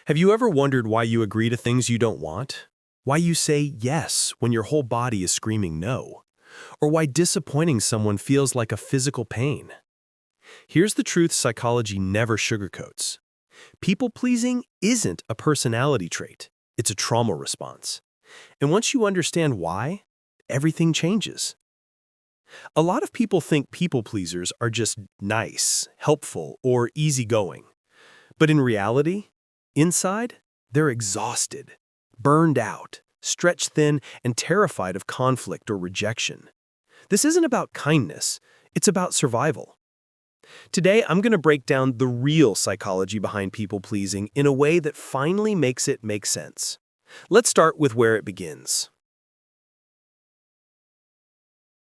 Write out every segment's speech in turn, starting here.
Have you ever wondered why you agree to things you don't want? Why you say yes when your whole body is screaming no? Or why disappointing someone feels like a physical pain? Here's the truth psychology never sugarcoats. People-pleasing isn't a personality trait. It's a trauma response. And once you understand why, everything changes. A lot of people think people-pleasers are just nice, helpful, or easygoing. But in reality, inside, they're exhausted, burned out, stretched thin, and terrified of conflict or rejection. This isn't about kindness, it's about survival. Today, I'm going to break down the real psychology behind people-pleasing in a way that finally makes it make sense. Let's start with where it begins.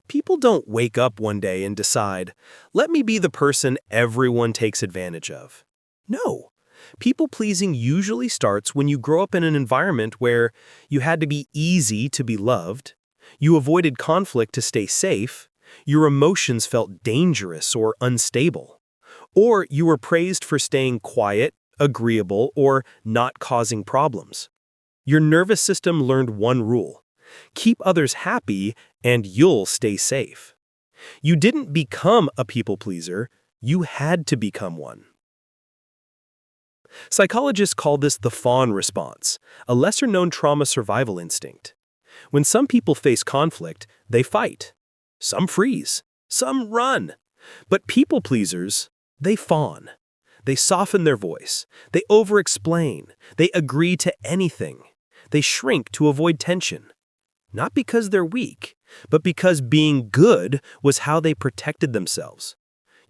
People don't wake up one day and decide, let me be the person everyone takes advantage of. No. People-pleasing usually starts when you grow up in an environment where you had to be easy to be loved, you avoided conflict to stay safe, your emotions felt dangerous or unstable, or you were praised for staying quiet, agreeable, or not causing problems. Your nervous system learned one rule: keep others happy and you'll stay safe. You didn't become a people-pleaser, you had to become one. Psychologists call this the fawn response, a lesser-known trauma survival instinct. When some people face conflict, they fight. Some freeze. Some run. But people-pleasers, they fawn. They soften their voice. They over-explain. They agree to anything. They shrink to avoid tension. Not because they're weak, but because being good was how they protected themselves.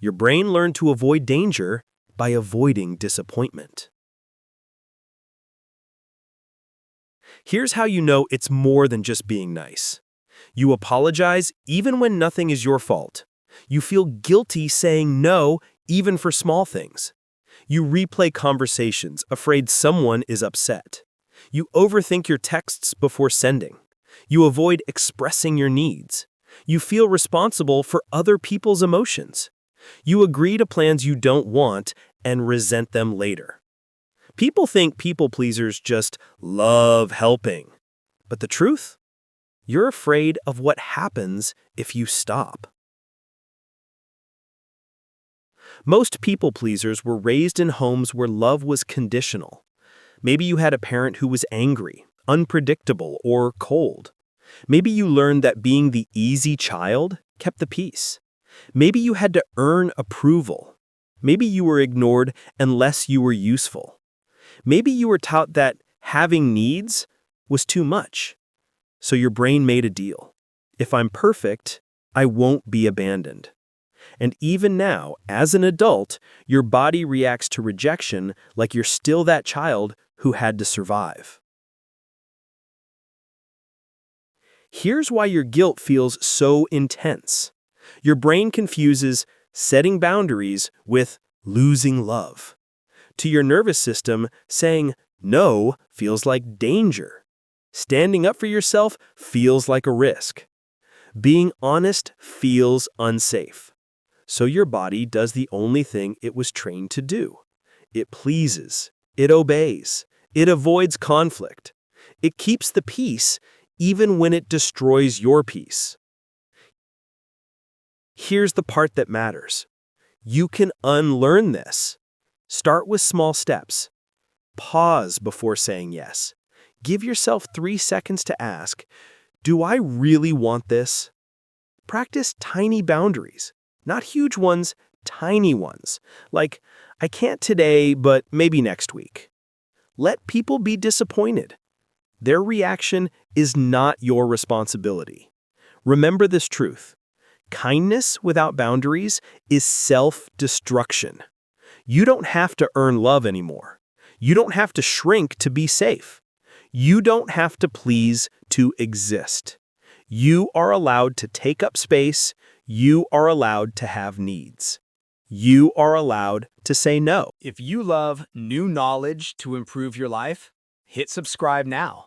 Your brain learned to avoid danger by avoiding disappointment. Here's how you know it's more than just being nice. You apologize even when nothing is your fault. You feel guilty saying no even for small things. You replay conversations afraid someone is upset. You overthink your texts before sending. You avoid expressing your needs. You feel responsible for other people's emotions. You agree to plans you don't want and resent them later. People think people-pleasers just love helping. But the truth? You're afraid of what happens if you stop. Most people-pleasers were raised in homes where love was conditional. Maybe you had a parent who was angry, unpredictable, or cold. Maybe you learned that being the easy child kept the peace. Maybe you had to earn approval. Maybe you were ignored unless you were useful. Maybe you were taught that having needs was too much. So your brain made a deal. If I'm perfect, I won't be abandoned. And even now, as an adult, your body reacts to rejection like you're still that child who had to survive. Here's why your guilt feels so intense. Your brain confuses setting boundaries with losing love. To your nervous system, saying no feels like danger. Standing up for yourself feels like a risk. Being honest feels unsafe. So your body does the only thing it was trained to do. It pleases. It obeys. It avoids conflict. It keeps the peace even when it destroys your peace. Here's the part that matters. You can unlearn this. Start with small steps. Pause before saying yes. Give yourself 3 seconds to ask, do I really want this? Practice tiny boundaries. Not huge ones, tiny ones. Like, I can't today, but maybe next week. Let people be disappointed. Their reaction is not your responsibility. Remember this truth. Kindness without boundaries is self-destruction. You don't have to earn love anymore. You don't have to shrink to be safe. You don't have to please to exist. You are allowed to take up space. You are allowed to have needs. You are allowed to say no. If you love new knowledge to improve your life, hit subscribe now.